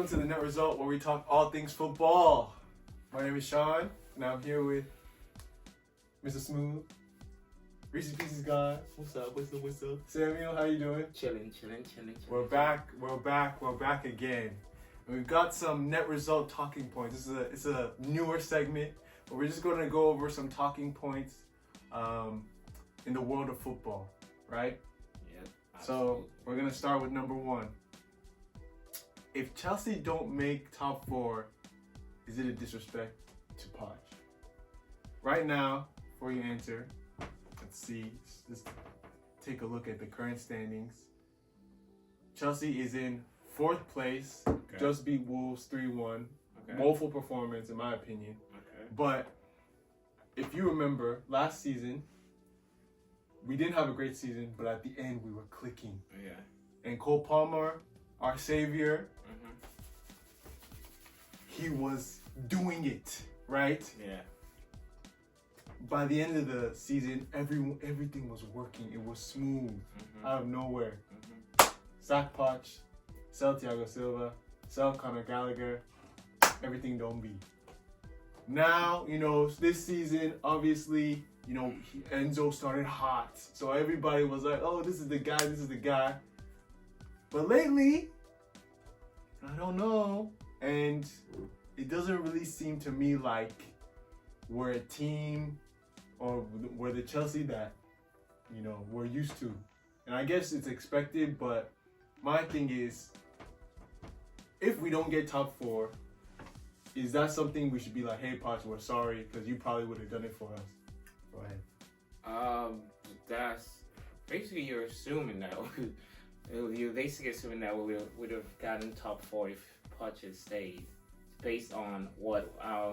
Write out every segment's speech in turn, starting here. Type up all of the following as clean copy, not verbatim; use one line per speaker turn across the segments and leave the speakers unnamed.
welcome to the Net Result, where we talk all things football. My name is Sean, and I'm here with Mr. Smooth, Reese's Pieces guy.
What's up?
Samuel, how you doing?
Chilling.
We're back again. And we've got some Net Result talking points. It's a newer segment, but we're just going to go over some talking points in the world of football, right?
Yep.
So we're going to start with number one. If Chelsea don't make top four, is it a disrespect to Poch? Right now, before you answer, let's see. Just take a look at the current standings. Chelsea is in 4th place, just beat Wolves 3-1. Woeful performance, in my opinion. But if you remember, last season, we didn't have a great season, but at the end, we were clicking.
Yeah.
And Cole Palmer, our savior, he was doing it, right?
Yeah.
By the end of the season, everything was working. It was smooth, out of nowhere. Sack Poch, sell Thiago Silva, sell Conor Gallagher, everything don't be. Now, this season, obviously, Enzo started hot. So everybody was like, oh, this is the guy. But lately, I don't know. And it doesn't really seem to me like we're a team or we're the Chelsea that, we're used to. And I guess it's expected, but my thing is, if we don't get top four, is that something we should be like, hey, Poch, we're sorry, because you probably would have done it for us? Go ahead.
That's basically you're assuming that you're basically assuming that we would have gotten top four if Poch had stayed, based on what our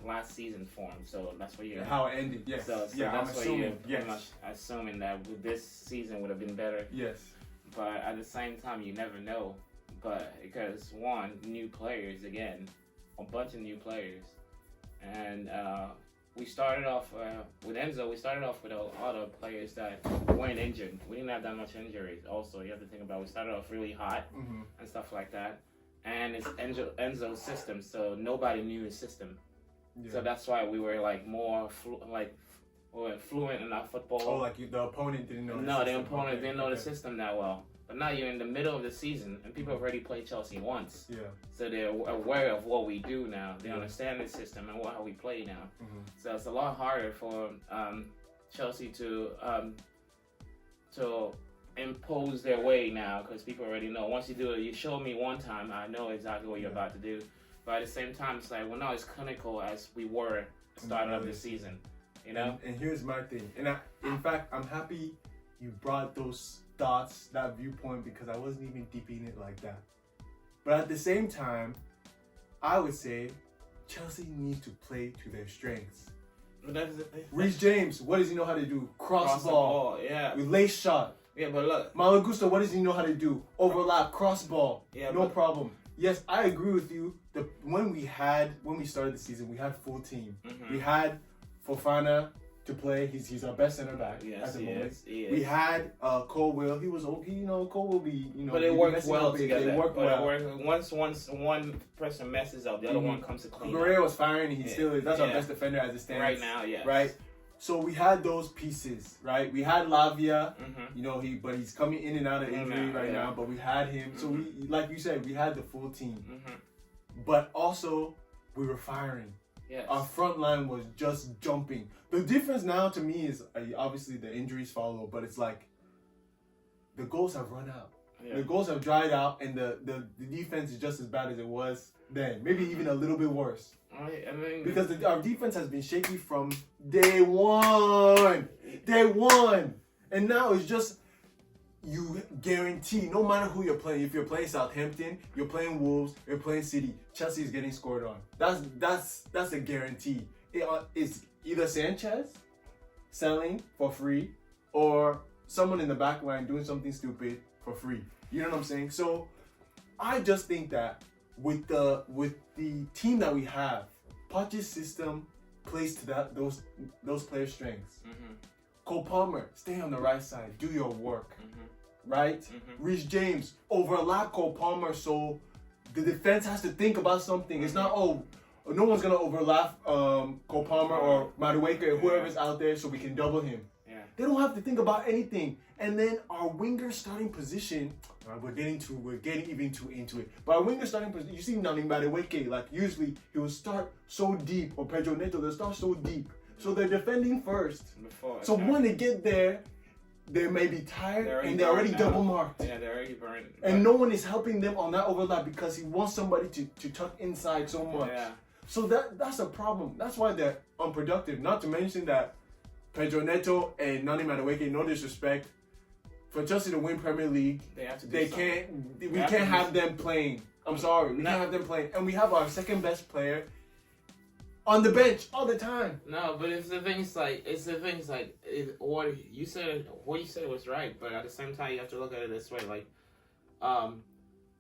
last season formed. So that's what you're
how it ended. Yes.
So
yeah,
that's
I'm
what
assuming.
you're
Yes.
pretty much assuming that this season would have been better.
Yes.
But at the same time, you never know. But because new players again, a bunch of new players, and we started off with Enzo. We started off with a lot of players that weren't injured. We didn't have that much injuries. Also, you have to think about we started off really hot and stuff like that. And it's Enzo's system, so nobody knew his system. Yeah. So that's why we were more fluent in our football.
Oh, the opponent didn't know.
The opponent didn't know the system that well. But now you're in the middle of the season, and people have already played Chelsea once. Yeah. So they're aware of what we do now. They understand the system and how we play now. So it's a lot harder for Chelsea to impose their way now, because people already know. Once you do it, you show me one time, I know exactly what you're about to do. But at the same time, it's we're not as clinical as we were at the start of the season. And
here's my thing. And in fact, I'm happy you brought those thoughts, that viewpoint, because I wasn't even deep in it like that. But at the same time, I would say Chelsea needs to play to their strengths. Reece James, what does he know how to do? Cross ball.
Yeah.
Relace shot.
Yeah, but look.
Malo Gusto, what does he know how to do? Overlap, cross ball.
Yeah,
no problem. Yes, I agree with you. When we started the season, we had full team. We had Fofana to play. He's our best center back at the moment. We had Cole Will. He was okay. Cole will be.
But it worked well together.
They worked well.
Once one person messes up, the other one comes to clean.
Guerrero was firing. He still is. That's our best defender as it stands
right now. Yeah.
Right. So we had those pieces, right? We had Lavia, but he's coming in and out of injury right now. But we had him, so we, like you said, we had the full team. But also, we were firing. Yes. Our front line was just jumping. The difference now to me is obviously the injuries follow, but it's the goals have run out. Yeah. The goals have dried out, and the defense is just as bad as it was then. Maybe even a little bit worse. Because our defense has been shaky from day one. And now it's just, you guarantee, no matter who you're playing, if you're playing Southampton, you're playing Wolves, you're playing City, Chelsea is getting scored on. That's a guarantee. It's either Sanchez selling for free, or someone in the back line doing something stupid for free. You know what I'm saying? So I just think that with the team that we have, Poch's system plays to those players' strengths. Cole Palmer, stay on the right side, do your work. Right? Reece James, overlap Cole Palmer so the defense has to think about something. It's not, no one's going to overlap Cole Palmer or Madueke or whoever's out there so we can double him.
Yeah.
They don't have to think about anything. And then our winger starting position, we're getting even too into it. But our winger starting position, you see Nani Madueke, like usually he will start so deep, or Pedro Neto, they'll start so deep. So they're defending first. So when they get there, they may be tired and they're already double marked.
Yeah, they're already burned.
And no one is helping them on that overlap because he wants somebody to tuck inside so much.
Yeah.
So that's a problem. That's why they're unproductive. Not to mention that Pedro Neto and Nani Madueke, no disrespect, for Chelsea to win Premier League, we can't have them playing. I'm sorry, we can't have them playing. And we have our second best player on the bench all the time.
No, but what you said was right, but at the same time you have to look at it this way, like,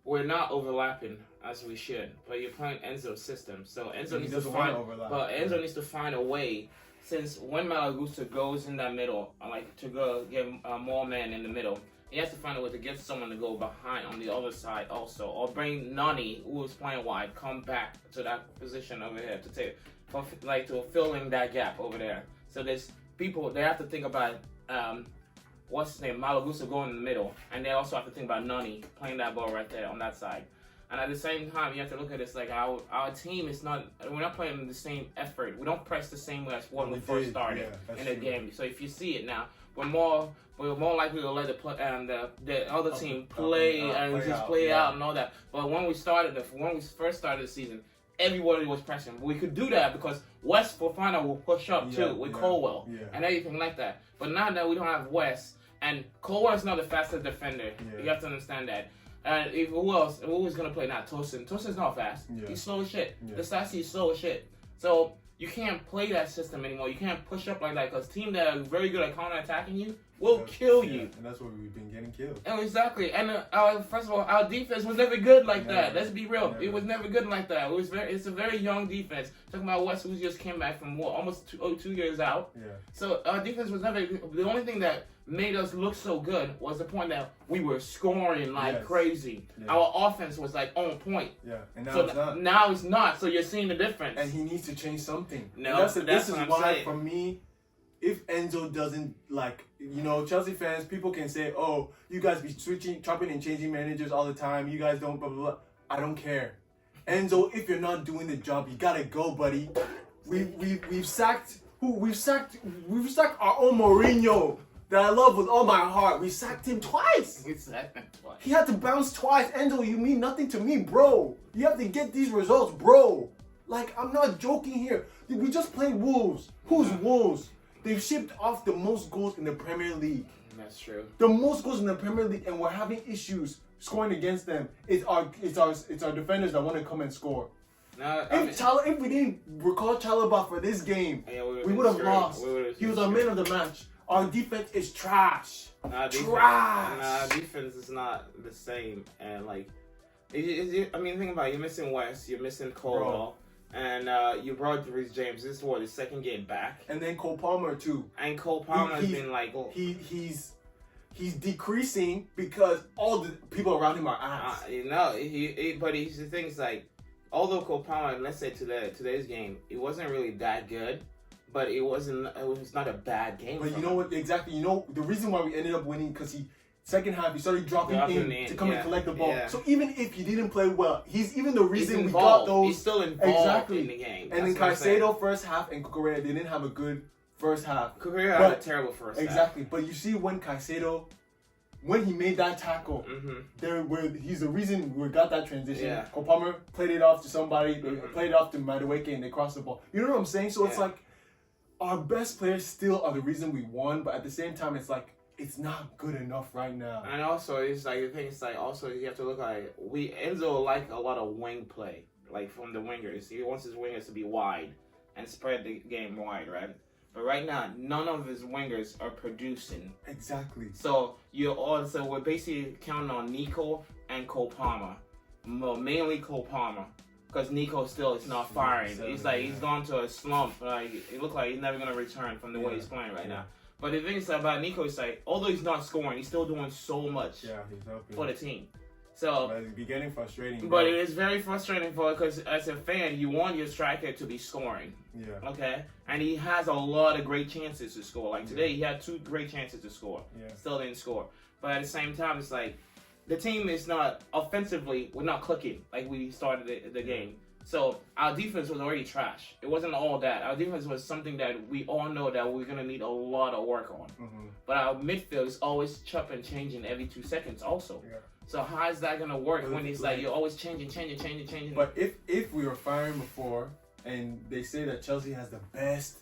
we're not overlapping as we should, but you're playing Enzo's system, so Enzo needs to find a way. Since when Malagusa goes in that middle, like to go get more men in the middle, he has to find a way to get someone to go behind on the other side also, or bring Nani, who is playing wide, come back to that position over here to fill in that gap over there. So there's people, they have to think about what's his name, Malagusa going in the middle, and they also have to think about Nani playing that ball right there on that side. And at the same time, you have to look at this like our team is not, we're not playing the same effort. We don't press the same way as when we first started in the game. So if you see it now, we're more likely to let the other team play and just play out and all that. But when we first started the season, everybody was pressing. We could do that because West Fofana will push up too with Colwell and everything like that. But now that we don't have West, and Colwell is not the fastest defender, you have to understand that. And who else? Who is going to play now? Tosin. Tosin's not fast. He's slow as shit. The Stassi is slow as shit. So you can't play that system anymore. You can't push up like that because team that are very good at counter-attacking you will kill you.
And that's where we've been getting killed.
And exactly. And first of all, our defense was never good like that. Let's be real. It was never good like that. It's a very young defense. Talking about West, who just came back from almost 2 years out. Yeah. So our defense was never. The only thing that made us look so good was the point that we were scoring like crazy. Our offense was like on point.
Yeah, and now
so
it's not.
Now it's not. So you're seeing the difference.
And he needs to change something.
No,
this is why for me, if Enzo doesn't Chelsea fans, people can say, "Oh, you guys be chopping and changing managers all the time. You guys don't blah blah blah." I don't care. Enzo, if you're not doing the job, you gotta go, buddy. We've sacked our own Mourinho that I love with all my heart. We sacked him twice. He had to bounce twice. Enzo, you mean nothing to me, bro. You have to get these results, bro. Like, I'm not joking here. We just played Wolves. Who's Wolves? They've shipped off the most goals in the Premier League.
That's true.
The most goals in the Premier League, and we're having issues scoring against them. It's our defenders that want to come and score. If we didn't recall Chalobah for this game, we would have lost. He was our man of the match. Our defense is trash.
Defense is not the same. And like, think about it. You're missing West. You're missing Colwell. And you brought Reece James. This is his second game back.
And then Cole Palmer too.
And Cole Palmer has been like
he's decreasing because all the people around him are ass.
But the thing is, like, although Cole Palmer, let's say today's game, it wasn't really that good. But it was not a bad game.
But you know what? Exactly. The reason why we ended up winning because second half he started dropping in to come and collect the ball. Yeah. So even if he didn't play well, he's even the reason we got those.
He's still involved in the game.
And then Caicedo first half and Cucurella, they didn't have a good first half.
Cucurella had a terrible first half.
Exactly. But you see when Caicedo, when he made that tackle, he's the reason we got that transition. Yeah. Cole Palmer played it off to somebody, played it off to Madueke, and they crossed the ball. You know what I'm saying? So it's like, our best players still are the reason we won, but at the same time, it's like, it's not good enough right now.
And also, it's like, the thing is like, also, you have to look at it. Enzo like a lot of wing play, like from the wingers. He wants his wingers to be wide and spread the game wide, right? But right now, none of his wingers are producing.
Exactly.
So we're basically counting on Nico and Cole Palmer. Well, mainly Cole Palmer. Because Nico still is not firing. He's gone to a slump. Like, it looks like he's never going to return from the way he's playing right now. But the thing is about Nico is like, although he's not scoring, he's still doing so much for the team. So
but it'd be getting frustrating.
But
bro.
it is very frustrating for it because as a fan, you want your striker to be scoring.
Yeah.
Okay, and he has a lot of great chances to score. Like today, he had 2 great chances to score.
Yeah.
Still didn't score. But at the same time, it's like the team is not offensively. We're not clicking like we started the game. So our defense was already trash. It wasn't all that. Our defense was something that we all know that we're gonna need a lot of work on.
Mm-hmm.
But our midfield is always chopping and changing every 2 seconds also.
Yeah.
So how is that gonna work when it's like you're always changing?
But if we were firing before, and they say that Chelsea has the best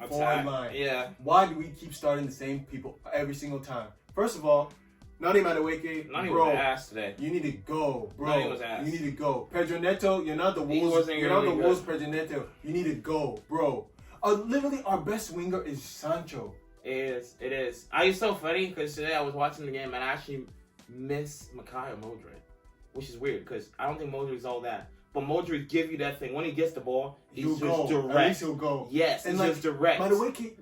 forward line,
yeah,
why do we keep starting the same people every single time? First of all, Nani Madueke, bro,
ass today.
you need to go, bro.
Nani was ass.
You need to go. Pedro Neto, you're not the Wolves. You're not the Wolves, Pedro Neto. You need to go, bro. Literally, our best winger is Sancho.
It is. It's so funny because today I was watching the game and I actually miss Mikhail Modric, which is weird because I don't think Modric is all that. But Modric give you that thing when he gets the ball, he's just direct.
At least he'll go.
Yes, and just direct.
Madueke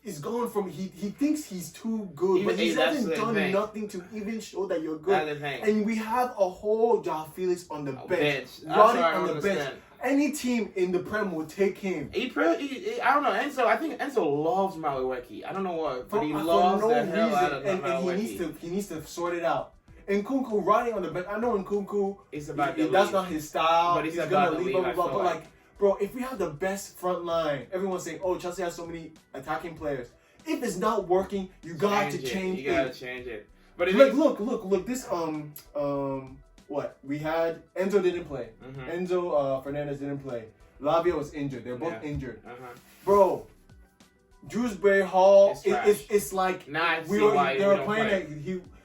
is going from he thinks he's too good, but he hasn't done nothing to even show that you're good.
That's the thing.
And we have a whole Joao Felix on the bench.
Running
on the bench. Any team in the Prem will take him.
I don't know. Enzo, I think Enzo loves Madueke. I don't know what, but he loves the hell out of Madueke.
And he needs to sort it out. And Nkunku riding on the bench. I know Nkunku. That's not his style.
But he's
gonna leave. But like, bro, if we have the best front line, everyone's saying, "Oh, Chelsea has so many attacking players." If it's not working, you got to change it.
You gotta change it. But
look. This what we had? Enzo didn't play.
Mm-hmm.
Enzo Fernandez didn't play. Lavia was injured. They're both injured.
Bro,
Dewsbury Hall. It's like
they were
playing that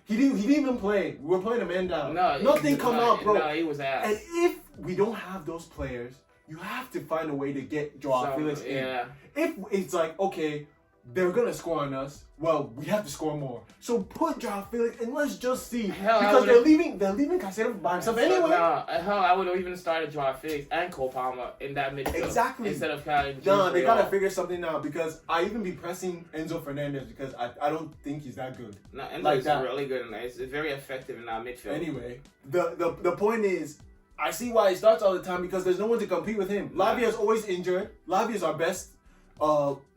he didn't even play. We were playing a man down. Nothing come out, bro.
No, he was ass.
And if we don't have those players, you have to find a way to get Joao Felix in.
Yeah.
If it's like, okay, they're gonna score on us, well, we have to score more. So put Joao Felix and let's just see. Because they're leaving Caicedo by himself anyway.
I would have even started Joao Felix and Cole Palmer in that midfield.
Exactly.
Instead of Kyle.
No, they gotta figure something out because I even be pressing Enzo Fernandez because I don't think he's that good.
No, Enzo's really good and it's very effective in our midfield.
Anyway, the point is, I see why he starts all the time because there's no one to compete with him. Lavia is always injured. Lavia is our best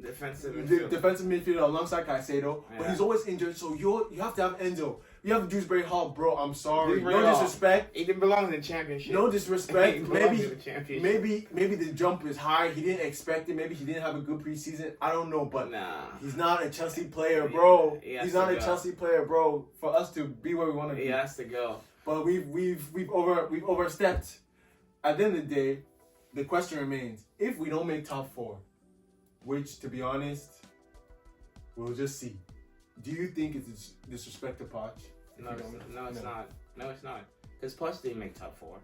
defensive
midfielder alongside Caicedo, but he's always injured. So you have to have Enzo. You have Dewsbury Hall, bro. I'm sorry. No disrespect.
He didn't belong in the championship.
No disrespect. Maybe the jump is high. He didn't expect it. Maybe he didn't have a good preseason. I don't know, but he's not a Chelsea player, bro. He's not a Chelsea player, bro. For us to be where we want to be,
he has to go.
But we've overstepped. At the end of the day, the question remains: if we don't make top 4, which to be honest, we'll just see. Do you think it's disrespect to Poch?
No, it's not. Because Poch didn't make top 4.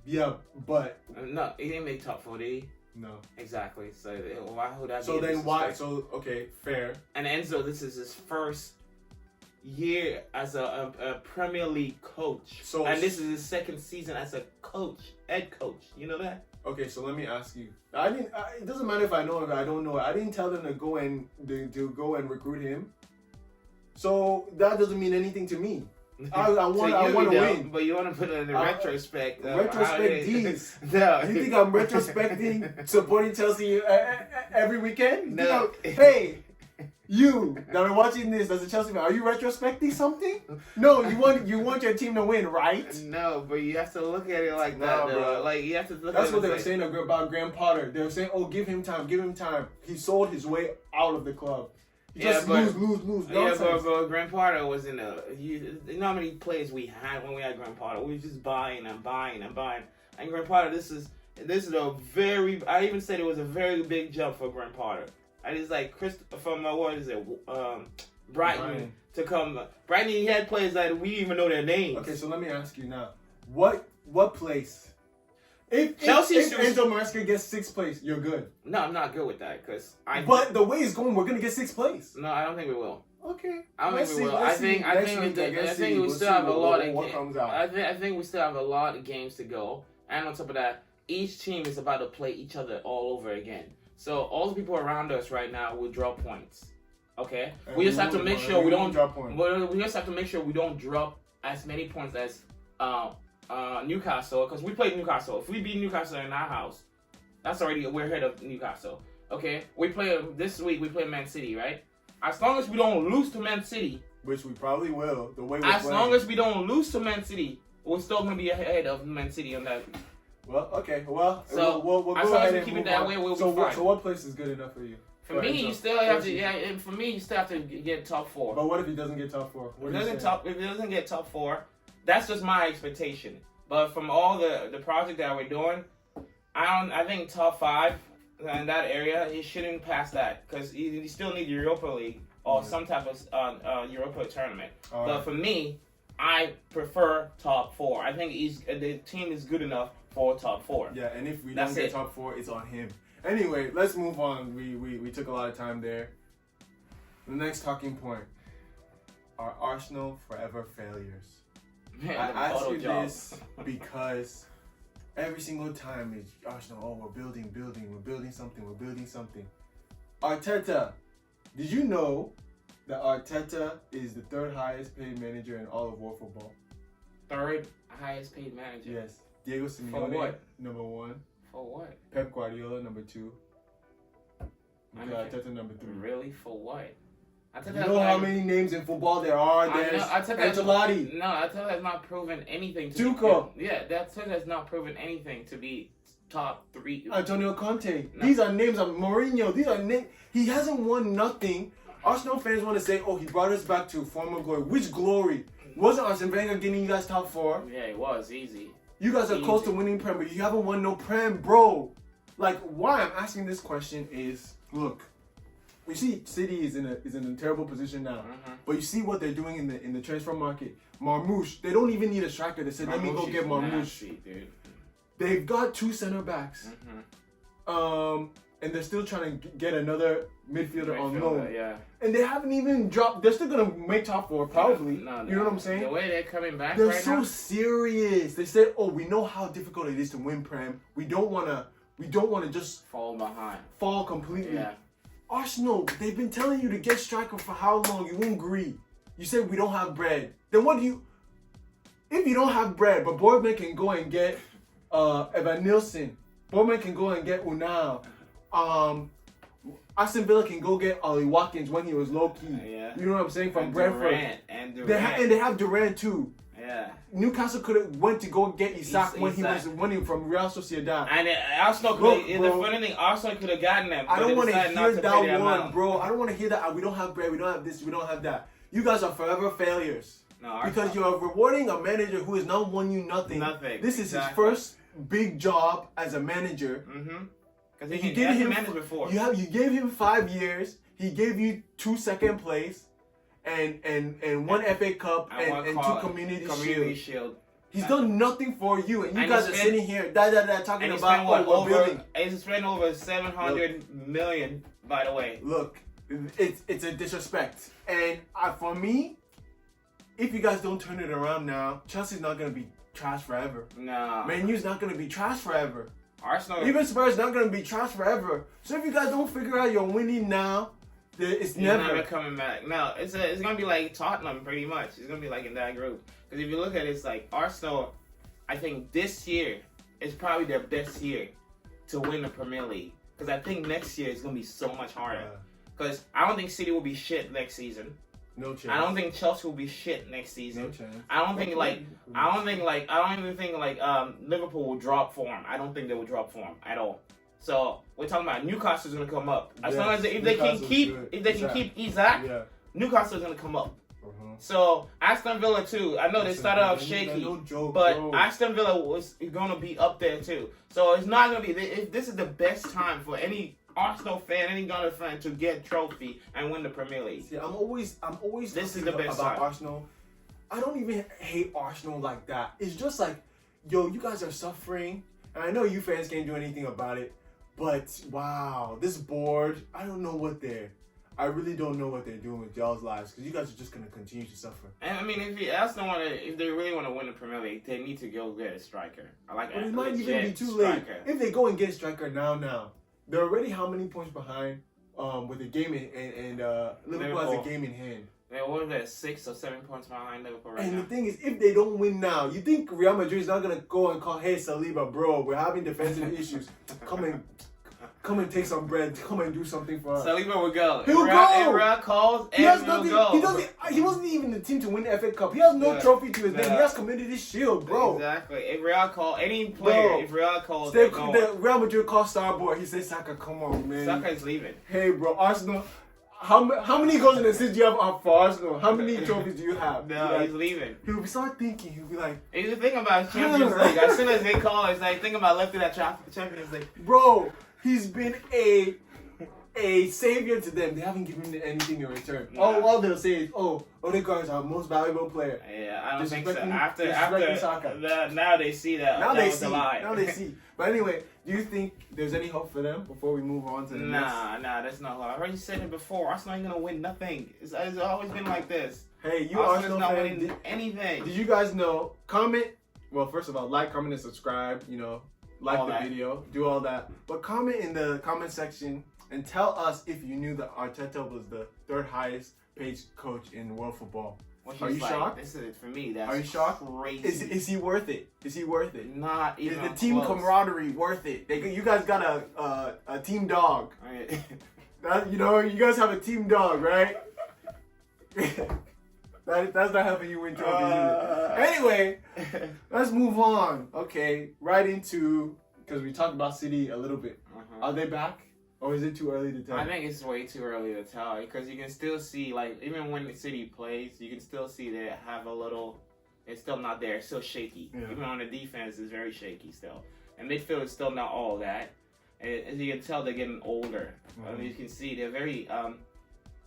Yeah, but
no, he didn't make top 4, did he?
No.
Exactly. So why would that be?
So then why? So okay, fair.
And Enzo, this is his first year as a Premier League coach. And this is his second season as a head coach. You know that?
Okay, so let me ask you. It doesn't matter if I know it or I don't know it. I didn't tell them to go and recruit him. So that doesn't mean anything to me. I want to win.
But you want to put it in the retrospect.
Retrospect D's.
No.
You think I'm retrospecting supporting Chelsea every weekend?
No.
Hey, you that are watching this as a Chelsea fan, are you retrospecting something? No, you want your team to win, right?
No, but you have to look at it like that, bro. Like you have to look.
That's what they were saying about Graham Potter. They were saying, "Oh, give him time. He sold his way out of the club. Lose.
Yeah, but Graham Potter was in you know how many players we had when we had Graham Potter? We were just buying. And Graham Potter, this is a very. I even said it was a very big jump for Graham Potter. I just like Brighton to come. Brighton, he had players that we didn't even know their names.
Okay, so let me ask you now, what place? If Enzo Maresca gets 6th place, you're good.
No, I'm not good with that because
But the way it's going, we're gonna get 6th place.
No, I don't think we will.
Okay.
I don't think we will. I think we still have a lot of games. I think we still have a lot of games to go, and on top of that, each team is about to play each other all over again. So all the people around us right now will draw points. Okay, we just have to make sure we don't drop points. We just have to make sure we don't drop as many points as Newcastle, because we played Newcastle. If we beat Newcastle in our house, we're ahead of Newcastle. Okay, this week. We play Man City, right? As long as we don't lose to Man City,
which we probably will, the way we're
as
playing.
long as we don't lose to Man City, we're still gonna be ahead of Man City on that.
Well, okay. Well,
so
we'll
as
go
long
ahead
as we
and
keep
move
it that
on.
way, we'll
So
be fine.
So what place is good enough for you?
For me, you still have to. Yeah, for me, you still have to get top 4.
But what if he doesn't get top 4?
If he doesn't get top 4, that's just my expectation. But from all the project that we're doing, I think top 5 in that area, he shouldn't pass that because you still need Europa League or some type of Europa tournament. But for me, I prefer top 4. I think the team is good enough for top 4.
Yeah, and if we don't get top 4, it's on him. Anyway, let's move on. We took a lot of time there. The next talking point: are Arsenal forever failures?
Man,
I ask you this because every single time it's Arsenal. Oh, we're building something. Arteta, did you know that Arteta is the 3rd highest paid manager in all of world football?
3rd highest paid manager?
Yes. Diego Simeone,
for what?
number 1.
For what?
Pep Guardiola, number 2. Arteta, number 3.
Really? For what?
You know how many names in football there are? There's Ancelotti.
No, Arteta has not proven anything to
Tuchel.
Arteta has not proven anything to be top 3.
Antonio Conte. No. These are names of Mourinho. These are names. He hasn't won nothing. Arsenal fans want to say, oh, he brought us back to former glory. Which glory? Wasn't Arsene Wenger getting you guys top 4?
Yeah, it was easy.
You guys are close to winning Prem, but you haven't won no Prem, bro. Like, why I'm asking this question is, look, we see City is in a terrible position now, but you see what they're doing in the transfer market. Marmoush, they don't even need a striker. They said, let me go get Marmoush.
Nasty, dude.
They've got 2 center backs, and they're still trying to get another midfielder on loan.
Yeah.
And they haven't even dropped. They're still gonna make top 4 probably. You know what I'm saying?
The way they're coming back,
they're so serious. They said, "Oh, we know how difficult it is to win Prem. We don't wanna just fall completely."
Yeah.
Arsenal, they've been telling you to get striker for how long? You won't agree. You said we don't have bread. Then what do you? If you don't have bread, but Boardman can go and get Evan Nilsson. Boardman can go and get Unai. Aston Villa can go get Ollie Watkins when he was low key.
Yeah.
You know what I'm saying? From Brentford.
And Durant.
They have Durant too.
Yeah.
Newcastle could have went to go get Isak when he was winning from Real Sociedad.
And Arsenal could. The funny thing, Arsenal could have gotten them.
I don't want to hear that one, bro. I don't want to hear that. We don't have bread. We don't have this. We don't have that. You guys are forever failures.
No,
because you are rewarding a manager who has not won you nothing. This is his first big job as a manager.
Because he gave him before.
You gave him 5 years. He gave you 2 second place, and 1 FA Cup and 2 Community Shield. He's done nothing for you, and you guys are sitting here talking about building.
He's spent over 700 million, by the way.
Look, it's a disrespect, and for me, if you guys don't turn it around now, Chelsea's not gonna be trash forever.
No.
Man U's not gonna be trash forever.
Arsenal.
Even Spurs not gonna be trash forever. So if you guys don't figure out you're winning now, it's never
coming back. No, it's gonna be like Tottenham pretty much. It's gonna be like in that group. Because if you look at it, it's like Arsenal. I think this year is probably their best year to win the Premier League. Because I think next year is gonna be so much harder. Because I don't think City will be shit next season.
No chance.
I don't think Chelsea will be shit next season.
No chance.
I don't even think Liverpool will drop form. I don't think they will drop form at all. So we're talking about Newcastle's gonna come up. As long as if they can keep Isak, Newcastle's gonna come up. So Aston Villa too. I know they started off shaky, but Aston Villa is gonna be up there too. So it's not gonna be. This is the best time for any Arsenal fan, any Gunner fan to get trophy and win the Premier League.
See, I'm always
this is the best
about
time.
Arsenal. I don't even hate Arsenal like that. It's just like, yo, you guys are suffering, and I know you fans can't do anything about it. But wow, this board, I I really don't know what they're doing with y'all's lives, because you guys are just gonna continue to suffer.
And I mean, if they really want to win the Premier League, they need to go get a striker. But
it might even be too late. If they go and get a striker now, they're already how many points behind with the game and Liverpool has a game in hand.
They're what, they're 6 or 7 points behind Liverpool right
And
now.
the thing is, if they don't win now, you think Real Madrid is not gonna go and call, hey Saliba, bro, we're having defensive issues. Come and take some bread. Come and do something for us.
Saliba will go.
He'll go.
If Real calls,
He has
will
nothing.
go.
He wasn't even the team to win the FA Cup. He has no trophy to his name. He has Community Shield, bro.
Exactly. If Real call any player,
Bro,
if Real calls,
the Real Madrid call Starboy. He said, Saka, come on, man.
Saka is leaving.
Hey, bro, Arsenal. How many goals in the season do you have for Arsenal? How many trophies do you have?
No, he's leaving.
He'll start thinking. He'll be like,
He's the thing about Champions League. As soon as they call, it's like, think about lifting that Champions League.
bro, he's been a savior to them. They haven't given him anything in return.
Nah.
All they'll say is, Odegaard is our most valuable player.
Yeah, I don't think so.
Disrespecting Saka.
Now they see that.
Now
that
they
was
see.
a lie.
Now they see. But anyway, do you think there's any hope for them before we move on to the next?
Nah, that's not hope. I already said it before. Arsenal ain't gonna win nothing. It's always been like this.
Hey, you
Arsenal's
Arsenal
not
fan,
winning anything.
Did you guys know? Comment. Well, first of all, like, comment, and subscribe. Like
All
the
that.
video. Do all that. But comment in the comment section and tell us if you knew that Arteta was the 3rd highest paid coach in world football. Are you shocked?
This is for me. That's
Are you shocked?
crazy.
Is he worth it? Is he worth it?
Not
Is
even
the team
close.
camaraderie worth it? You guys got a team dog.
Right.
You guys have a team dog, right? That's not helping you win trophies either. Anyway, let's move on. Okay, right into, because we talked about City a little bit. Are they back? Or is it too early to tell?
I think it's way too early to tell because you can still see, like, even when the City plays, you can still see they have a little. It's still not there. It's still shaky.
Yeah.
Even on the defense, it's very shaky still. And midfield is still not all that. And as you can tell, they're getting older.
Mm-hmm.
You can see they're very.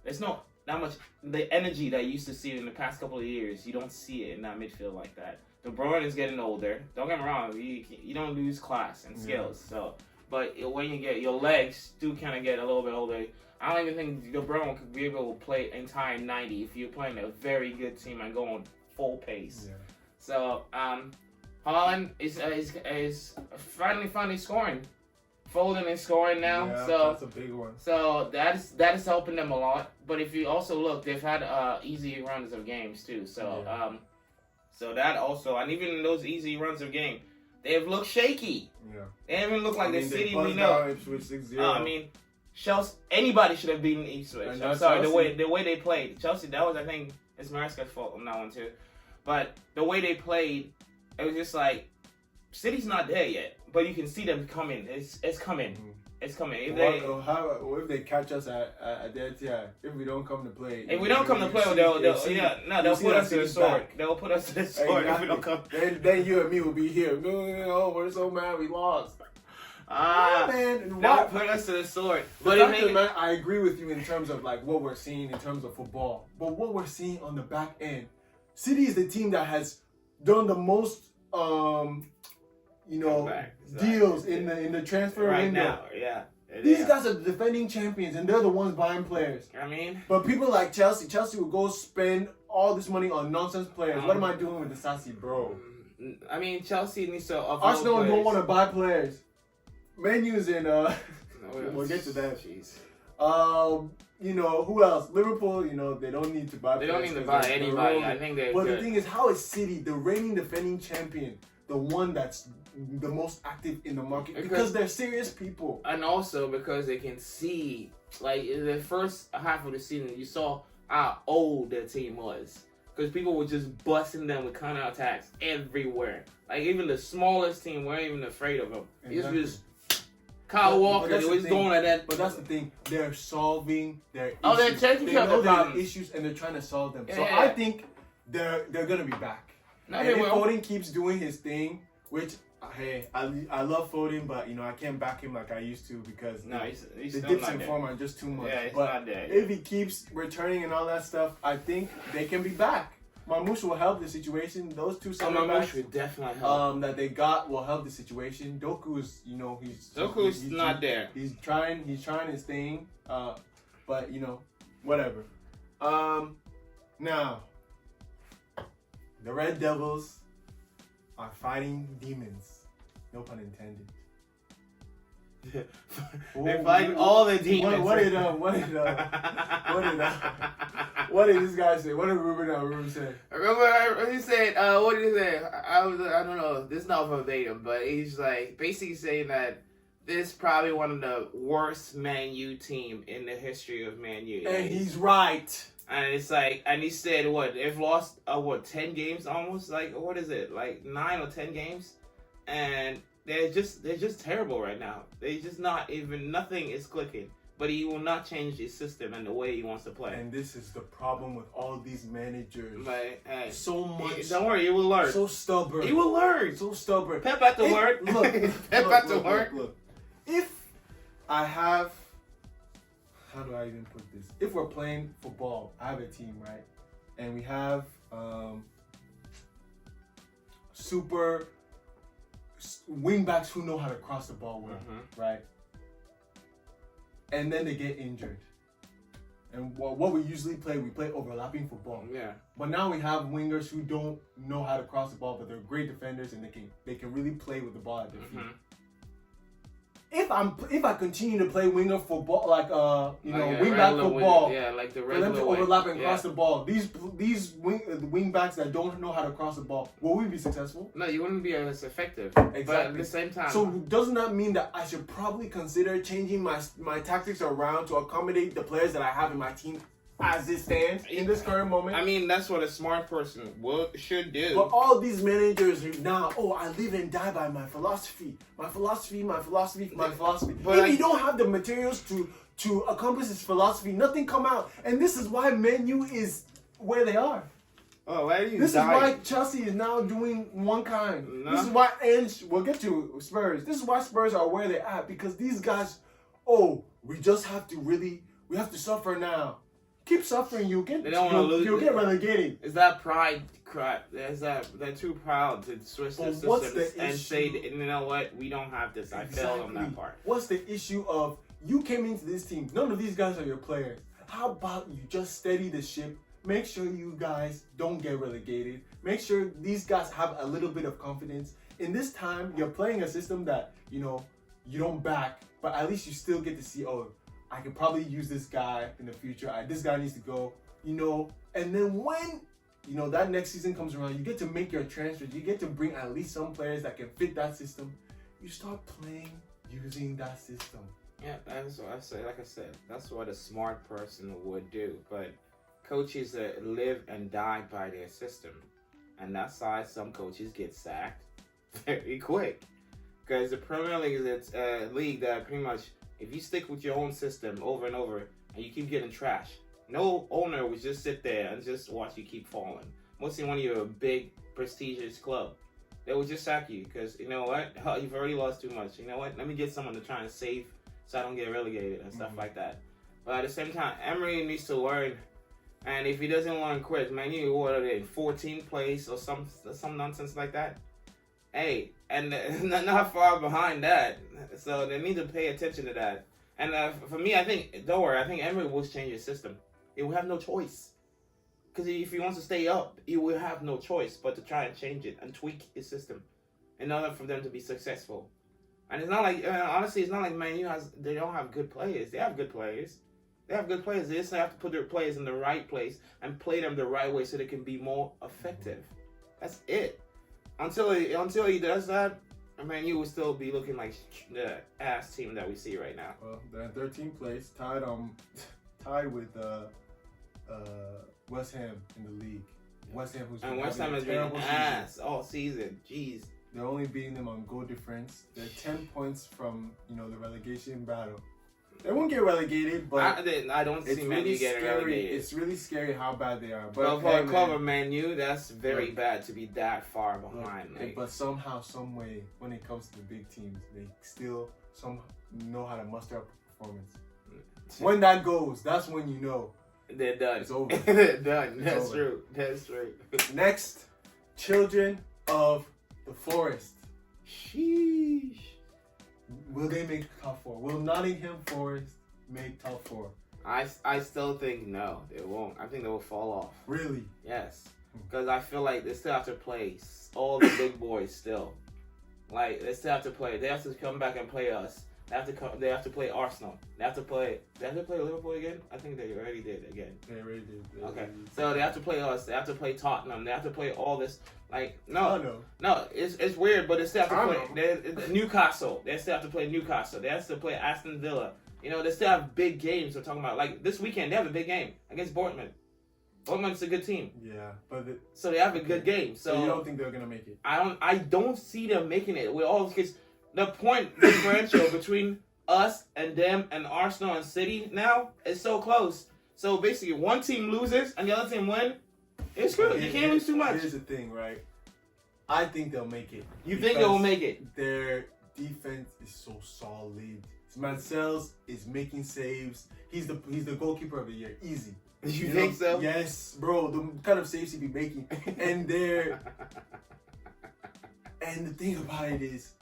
There's not much the energy that you used to see in the past couple of years. You don't see it in that midfield like that. De Bruyne is getting older. Don't get me wrong. You don't lose class and skills.
Yeah.
So. But when you get your legs do kind of get a little bit older, I don't even think De Bruyne could be able to play entire 90 if you're playing a very good team and go on full pace.
Yeah.
So Haaland is finally scoring. Foden is scoring now.
Yeah,
so
that's a big one.
So that is helping them a lot. But if you also look, they've had easy runs of games too. So so that also, and even in those easy runs of game, they've looked shaky.
Yeah.
They haven't looked like the City we
buzzed
know.
out Ipswich 6-0.
Chelsea. Anybody should have beaten Ipswich.
And
I'm sorry,
Chelsea.
the way they played. Chelsea. That was, I think, it's Maresca's fault on that one too. But the way they played, it was just like City's not there yet, but you can see them coming. It's coming.
Mm-hmm.
It's coming. If
What if they catch us at their TI? If we don't come to play.
we don't come to play, they'll put us to the sword. They'll put us to the sword if we don't come.
Then you and me will be here. No, we're so mad we lost. Man,
They'll put us to the sword.
But man, I agree with you in terms of like what we're seeing in terms of football. But what we're seeing on the back end, City is the team that has done the most deals in the transfer
right
window.
now. Yeah.
These guys are the defending champions, and they're the ones buying players.
I mean,
but people like Chelsea will go spend all this money on nonsense players. What am I doing with the Sassy, bro?
I mean, Chelsea needs to.
Arsenal don't want to buy players. Menus in we'll get to that.
Jeez.
Who else? Liverpool. They don't need to buy.
They don't need to buy anybody. I think they're.
But
good.
the thing is, how is City, the reigning defending champion, the one that's the most active in the market? Because they're serious people.
And also because they can see, like, in the first half of the season, you saw how old their team was. Because people were just busting them with counter-attacks everywhere. Like, even the smallest team weren't even afraid of them. Exactly. It's just Kyle Walker, they was going like that.
But that's the thing. They're solving their issues.
Oh, they're taking care of the problems.
Issues, and they're trying to solve them.
Yeah,
so
yeah.
I think they're going to be back.
No,
and
they
if
will.
Foden keeps doing his thing, which, hey, I love Foden, but, I can't back him like I used to because
he's
the
still
dips
not
in
there.
form are just too much.
Yeah, it's
but
not there.
if he keeps returning and all that stuff, I think they can be back. Marmoush will help the situation. Those two
Marmoush would definitely help.
that they got will help the situation. Doku is,
Doku's not there.
He's trying his thing. But whatever. Now, the Red Devils are fighting demons. No pun intended.
They're fighting all the demons.
What did this guy say? What did Ruben say?
Remember he said, what did he say? I don't know. This is not verbatim, but he's like basically saying that this is probably one of the worst Man U team in the history of Man U.
And he's right.
And it's like, and he said, what, they've lost, 10 games almost? Like, what is it? Like 9 or 10 games? And they're just terrible right now. They just not even, nothing is clicking. But he will not change his system and the way he wants to play.
And this is the problem with all these managers.
Like, hey,
so much.
Don't worry, he will learn.
So stubborn.
He will learn.
So stubborn.
Pep at the work.
Look. If I have, how do I even put this? If we're playing football, I have a team, right? And we have super wingbacks who know how to cross the ball well, right? And then they get injured. And what we usually play, we play overlapping football.
Yeah.
But now we have wingers who don't know how to cross the ball, but they're great defenders and they can really play with the ball at their feet. If I continue to play winger football, wingback football,
like the
for
regular
them to
way.
overlap and cross the ball, these wingbacks that don't know how to cross the ball, will we be successful?
No, you wouldn't be as effective.
Exactly.
But at the same time,
so doesn't that mean that I should probably consider changing my tactics around to accommodate the players that I have in my team as it stands in this current moment?
I mean, that's what a smart person should do.
But all these managers are now, I live and die by my philosophy. My philosophy. But if you don't have the materials to accomplish this philosophy, nothing come out. And this is why Man U is where they are.
Oh, why are you
This is why Chelsea is now doing one kind.
No.
This is why, and we'll get to Spurs. This is why Spurs are where they're at, because these guys, we just have to we have to suffer now. Keep suffering, you'll get relegated.
Is that pride crap? They're too proud to switch the systems and say, you know what, we don't have this. I failed on that part.
What's the issue of you came into this team? None of these guys are your players. How about you just steady the ship? Make sure you guys don't get relegated. Make sure these guys have a little bit of confidence. In this time, you're playing a system that, you don't back, but at least you still get to see, I can probably use this guy in the future. This guy needs to go, and then when, that next season comes around, you get to make your transfers. You get to bring at least some players that can fit that system. You start playing using that system.
Yeah, that's what I say. Like I said, that's what a smart person would do. But coaches live and die by their system. And that's why some coaches get sacked very quick. Because the Premier League is a league that pretty much, if you stick with your own system over and over and you keep getting trash, no owner would just sit there and just watch you keep falling. Mostly when you're a big, prestigious club. They would just sack you because, you know what? You've already lost too much. You know what? Let me get someone to try and save so I don't get relegated and stuff like that. But at the same time, Emery needs to learn. And if he doesn't learn quick, man, you ordered in 14th place or some nonsense like that. Hey, and not far behind that. So they need to pay attention to that. And for me, I think Emery will change his system. He will have no choice. Because if he wants to stay up, he will have no choice but to try and change it and tweak his system in order for them to be successful. And it's not like, honestly, it's not like Man U they don't have good players. They have good players. They just have to put their players in the right place and play them the right way so they can be more effective. That's it. Until he does that, Man U will still be looking like the ass team that we see right now.
Well, they're in 13th place, tied with West Ham in the league. West Ham
has been an ass all season. Jeez.
They're only beating them on goal difference. They're 10 points from the relegation battle. They won't get relegated, but
I don't see Man U getting relegated.
It's really scary how bad they are.
But for a club of Man U, that's very bad to be that far behind.
But somehow, some way, when it comes to the big teams, they still know how to muster up a performance. When that goes, that's when you know
they're done.
It's over.
They're done. That's true.
Next, Children of the Forest.
Sheesh.
Will they make top 4? Will Nottingham Forest make top 4?
I still think no, they won't. I think they will fall off.
Really?
Yes. Because I feel like they still have to play all the big boys still. Like, they still have to play. They have to come back and play us. They have to play Arsenal. They have to play Liverpool again. I think they already did again.
They already did.
Okay, so they have to play us. They have to play Tottenham. They have to play all this. Like no, it's weird, but they still have to play Newcastle. They still have to play Newcastle. They have to play Aston Villa. You know, they still have big games. We're talking about like this weekend. They have a big game against Bournemouth. Bournemouth's a good team.
Yeah, but
so they have a good game. So
you don't think they're gonna make it?
I don't see them making it. With all because the point differential between us and them and Arsenal and City now is so close. So basically, one team loses and the other team win. It's good. You can't lose too much.
Here's the thing, right? I think they'll make it.
You think they'll make it?
Their defense is so solid. Mansell is making saves. He's the goalkeeper of the year. Easy.
You think so?
Yes, bro. The kind of saves he be making. And the thing about it is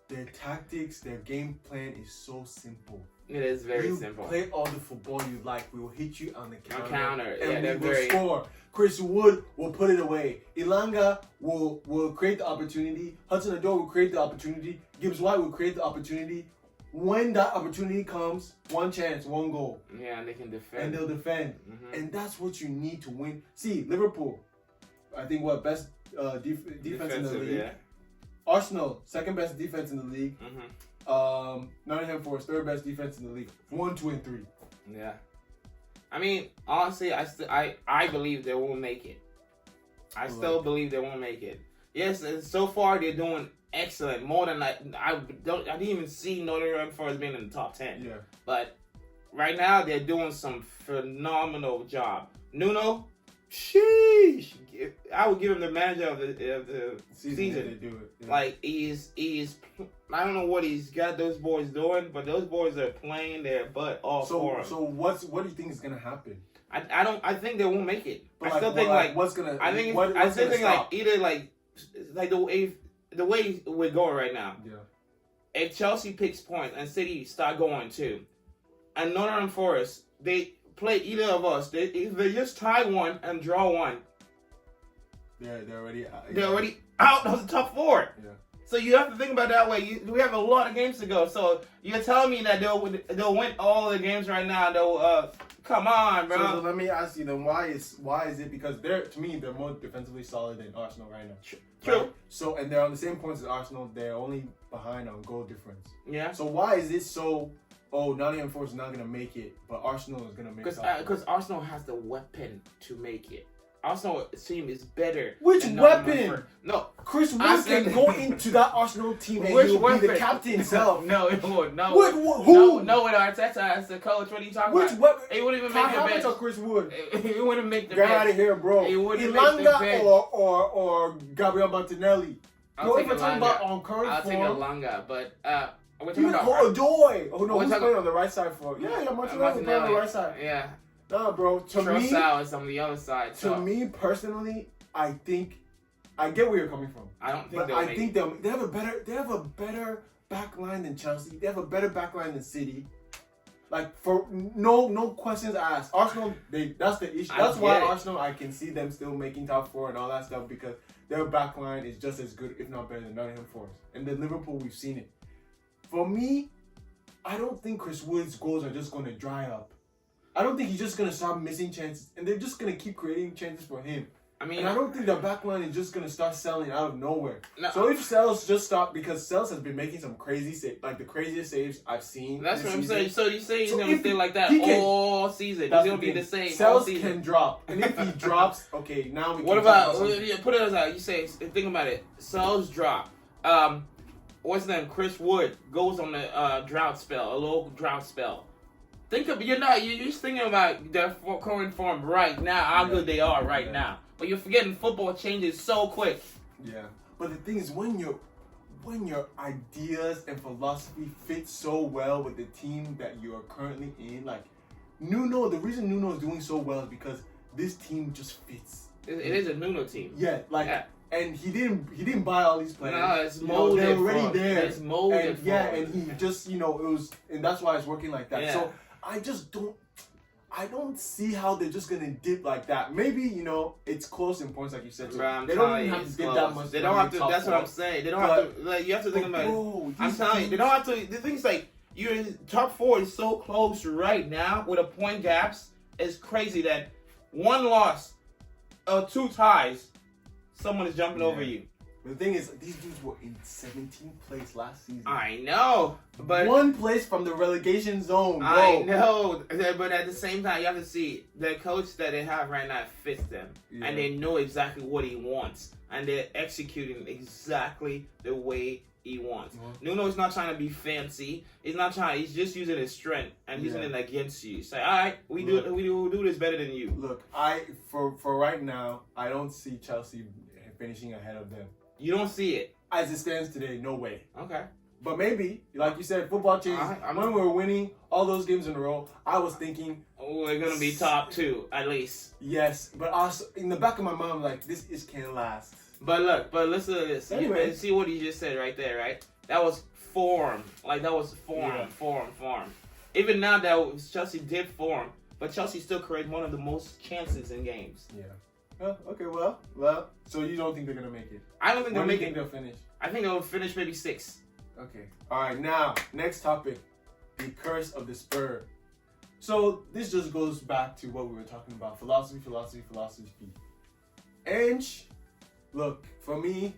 their tactics, their game plan is so simple.
It is very simple.
Play all the football you like. We will hit you on the counter.
And
we will score. Chris Wood will put it away. Ilanga will create the opportunity. Hudson-Odoi will create the opportunity. Gibbs-White will create the opportunity. When that opportunity comes, one chance, one goal.
Yeah, and they can defend.
And they'll defend. Mm-hmm. And that's what you need to win. See, Liverpool, I think best defense in the league. Yeah. Arsenal, second best defense in the league. Mm-hmm. Nottingham Forest, third best defense in the league. 1, 2, and 3.
Yeah. I mean, honestly, I believe they won't make it. I still believe they won't make it. Yes, and so far they're doing excellent. More than I didn't even see Nottingham Forest being in the top 10. Yeah. But right now they're doing some phenomenal job. Nuno, sheesh, I would give him the manager of the season.
To do it. Yeah.
Like he's I don't know what he's got those boys doing, but those boys are playing their butt off for him.
So what do you think is gonna happen?
I think they won't make it.
But
I still think
what's gonna?
I still think either the way we're going right now. Yeah. If Chelsea picks points and City start going too, and Nottingham Forest, they play either of us. If they just tie one and draw one.
They're already out.
They're already out of the top 4. Yeah. So you have to think about it that way. We have a lot of games to go. So you're telling me that they'll win all the games right now. They'll come on, bro.
So let me ask you then, why is it? Because they're more defensively solid than Arsenal right now.
True.
Right? So and they're on the same points as Arsenal. They're only behind on goal difference.
Yeah.
So why is it so? Oh, Nottingham Forest is not gonna make it, but Arsenal is gonna make it.
Because Arsenal has the weapon to make it. Arsenal team is better.
Which weapon?
No,
Chris Wood can go into that Arsenal team and he'll be the captain himself.
No, it won't. No.
Who?
No, with Arteta as the coach. What are you talking
about? Which weapon?
He wouldn't even make the bench.
Or Chris Wood?
He wouldn't make the bench.
Get out of here, bro.
He wouldn't make the bench.
or Gabriel Martinelli.
I'll take
if we're talking about on current
I'll
form,
take Elanga, but we're talking
even
about
Odoi. Oh no, he's playing on the right side for. Yeah, Martinelli playing on the right side.
Yeah.
No, bro.
Trossard is on the other side.
To me personally, I think I get where you're coming from.
I don't think.
But I think they have a better back line than Chelsea. They have a better back line than City. Like for no questions asked. Arsenal, that's the issue. That's why Arsenal, I can see them still making top 4 and all that stuff because their back line is just as good, if not better, than Nottingham Forest. And then Liverpool, we've seen it. For me, I don't think Chris Wood's goals are just going to dry up. I don't think he's just going to start missing chances. And they're just going to keep creating chances for him. I mean, and I don't think the back line is just going to start selling out of nowhere. No, so if Sells just stop, because Sells has been making some crazy saves, like the craziest saves I've seen.
That's what I'm saying. So you say he's going to stay like that all season. He's going to be the same
Sells
all season.
Can drop. And if he drops, okay, now we can.
What about, put it aside, you say, think about it. Sells drop. What's his name? Chris Wood goes on the drought spell, a little drought spell. You're just thinking about their current form right now, how good they are right now. But you're forgetting football changes so quick.
Yeah. But the thing is, when your ideas and philosophy fit so well with the team that you are currently in, like Nuno, the reason Nuno is doing so well is because this team just fits.
It is a Nuno team.
Yeah, and he didn't buy all these players.
No, it's molded.
They're already there.
It's molded.
And, and he just it was, and that's why it's working like that. Yeah. So I don't see how they're just gonna dip like that. Maybe it's close in points, like you said.
Bro,
they don't even have to get that much.
They don't have to. That's what I'm saying. They don't have to. Like you have to think about it. I'm telling you, they don't have to. The thing's like Your top 4 is so close right now with a point gaps. It's crazy that 1 loss or 2 ties, someone is jumping over you.
The thing is, these dudes were in 17th place last season.
I know, but
1 place from the relegation zone, bro.
I know, but at the same time, you have to see the coach that they have right now fits them, and they know exactly what he wants, and they're executing exactly the way he wants. Nuno is not trying to be fancy. He's not trying. He's just using his strength and using it against you. Say, all right, we do this better than you.
Look, for right now, I don't see Chelsea finishing ahead of them.
You don't see it
as it stands today. No way.
Okay.
But maybe, like you said, football changed. When we were winning all those games in a row, I was thinking,
we're gonna be top 2 at least.
Yes, but also in the back of my mind, I'm like, this can't last.
But listen to this. Anyway, see what he just said right there, right? That was form. Like that was form. Even now that Chelsea did form, but Chelsea still created one of the most chances in games.
Yeah. Oh, okay, well. So you don't think they're gonna make it?
I don't think they'll make it.
They'll finish.
I think they'll finish maybe 6.
Okay. All right. Now, next topic: the curse of the Spurs. So this just goes back to what we were talking about: philosophy. Ange, look, for me,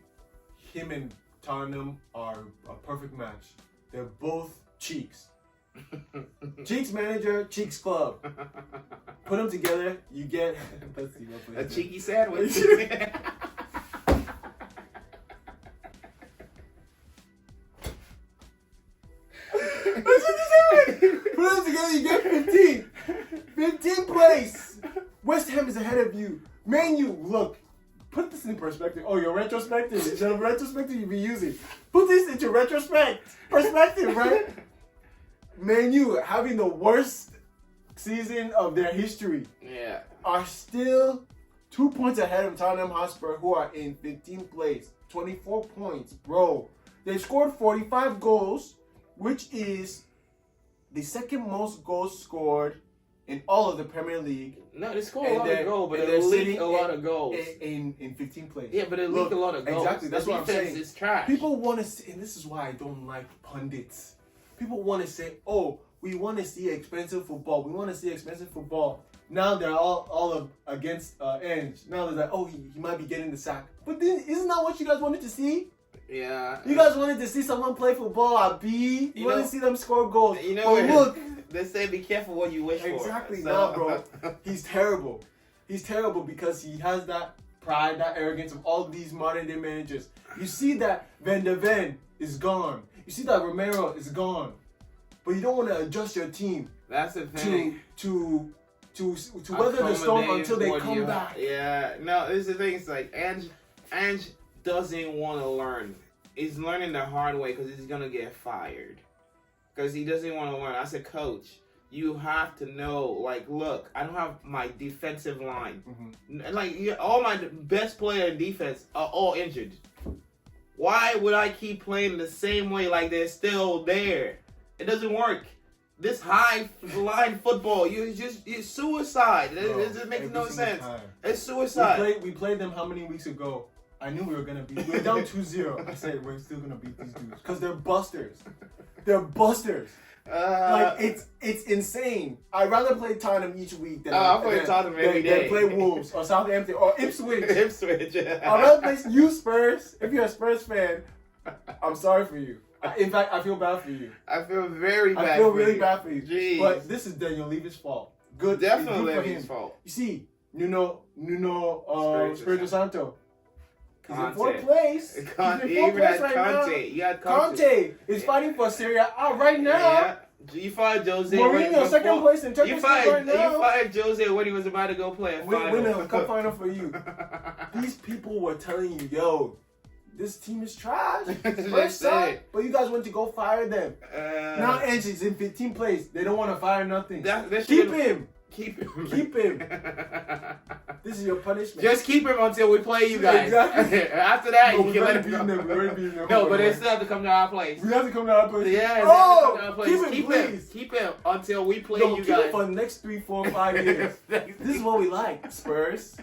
him and Tottenham are a perfect match. They're both cheeks. Cheeks manager, Cheeks club. Put them together, you get
a cheeky sandwich.
Put them together, you get 15. 15th place. West Ham is ahead of you. Man U, look. Put this in perspective. Oh, your retrospective. Is the retrospective you be using? Put this into perspective, right? Man U, having the worst season of their history, are still 2 points ahead of Tottenham Hotspur, who are in 15th place. 24 points, bro. They scored 45 goals, which is the second most goals scored in all of the Premier League.
No, they scored a lot of goals, but they leaked a lot of goals.
In 15th place.
Yeah, but they leaked a lot of goals.
Exactly, that's what I'm saying.
Is trash.
People want to see, and this is why I don't like pundits. People want to say, oh, we want to see expensive football. Now they're all against Ange. Now they're like, oh, he might be getting the sack. But then, isn't that what you guys wanted to see?
Yeah.
You guys wanted to see someone play football at B. You want to see them score goals.
You know, look. They say be careful what you wish for.
Exactly. Nah, bro. He's terrible. He's terrible because he has that pride, that arrogance of all these modern day managers. You see that Van de Ven is gone. You see that Romero is gone. But you don't want to adjust your team.
That's the thing.
To weather the storm until they come back.
Yeah. No, this is the thing. It's like Ange doesn't want to learn. He's learning the hard way because he's gonna get fired. Because he doesn't want to learn. As a coach, you have to know. Like, look, I don't have my defensive line. Like, all my best player in defense are all injured. Why would I keep playing the same way like they're still there? It doesn't work. This high line football, it's suicide. It just makes no sense. It's suicide.
We played them how many weeks ago? I knew we were going to beat. We were down 2-0. I said, we're still going to beat these dudes. Because they're busters. They're busters. Like, it's insane. I'd rather play Tottenham each week than play Wolves or Southampton or Ipswich.
Yeah.
I'd rather play you Spurs. If you're a Spurs fan, I'm sorry for you. In fact, I feel bad for you.
I feel very bad.
I feel really bad for you.
Jeez.
But this is Daniel Levy's fault. Good,
definitely
good for
Levy's fault.
You see, Nuno Espirito Santo. He's in fourth
Conte.
place.
He's in fourth place right now. You got
Conte is fighting for Serie A right now.
Yeah. You fired Jose.
Mourinho second place in Turkish right now.
You fired Jose when he was about to go play a final.
Win a cup final for you. These people were telling you, yo, this team is trash. First suck, but you guys went to go fire them. Now Ange is in 15th place. They don't want to fire nothing. Keep him. Keep him. This is your punishment.
Just keep him until we play you guys.
Exactly.
After that, you can let
him go.
No, but they still have to come to our place.
We have to come to our place.
Yeah,
keep him,
Keep him until we play you guys.
Keep him for the next 3, 4, 5 years. This is what we like, Spurs.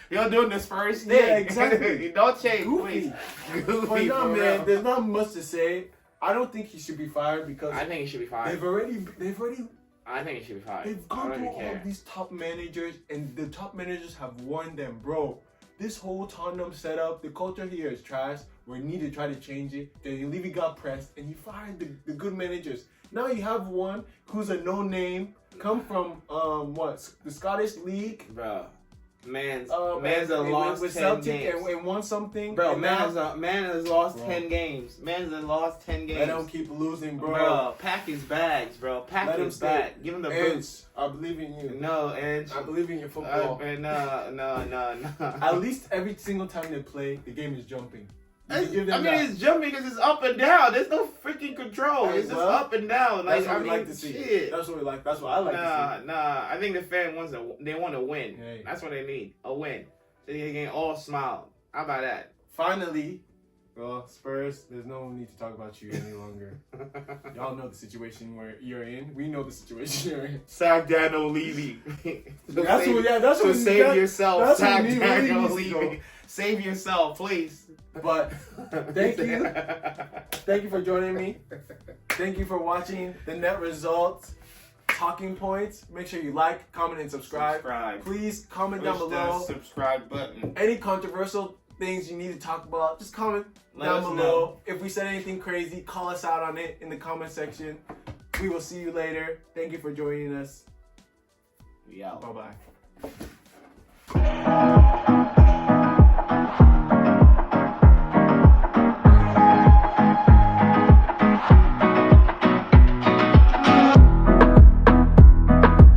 You're doing this first thing.
Yeah, exactly.
Don't change,
Goofy.
please. Goofy,
but no, man, there's not much to say. I don't think he should be fired because
I think he should be fired.
they've already
I think he should be fired.
they've gone through all of these top managers, and the top managers have warned them, bro. This whole Tottenham setup, the culture here is trash. We need to try to change it. Then Levy got pressed, and he fired the good managers. Now you have one who's a no-name, come from the Scottish League,
Bro. Man's
and
lost
with
10
Celtic
games.
and won something.
Bro,
man
man has lost 10 games. Man has lost 10 games.
Let him keep losing, bro.
Bro, pack his bags, bro. Pack his bag. Give him the boots.
I believe in you.
No, and
I believe in your football.
No.
At least every single time they play, the game is jumping.
It's jumping because it's up and down. There's no freaking control. It's just up and down.
That's what we like to see.
Shit.
That's what we like. That's what I like to see.
Nah. I think the fan want to win.
Hey.
That's what they need. A win. So they can all smile. How about that?
Finally, well, Spurs, there's no need to talk about you any longer. Y'all know the situation where you're in. We know the situation you're in.
Sack Daniel Levy.
That's what
save yourself.
That's
Sack
what
Daniel
really
Levy. Save yourself, please.
But thank you. Thank you for joining me. Thank you for watching the net results. Talking points. Make sure you like, comment, and subscribe. Please comment down below.
Push that subscribe button.
Any controversial things you need to talk about, just comment down below. Know. If we said anything crazy, call us out on it in the comment section. We will see you later. Thank you for joining us.
We out.
Bye-bye.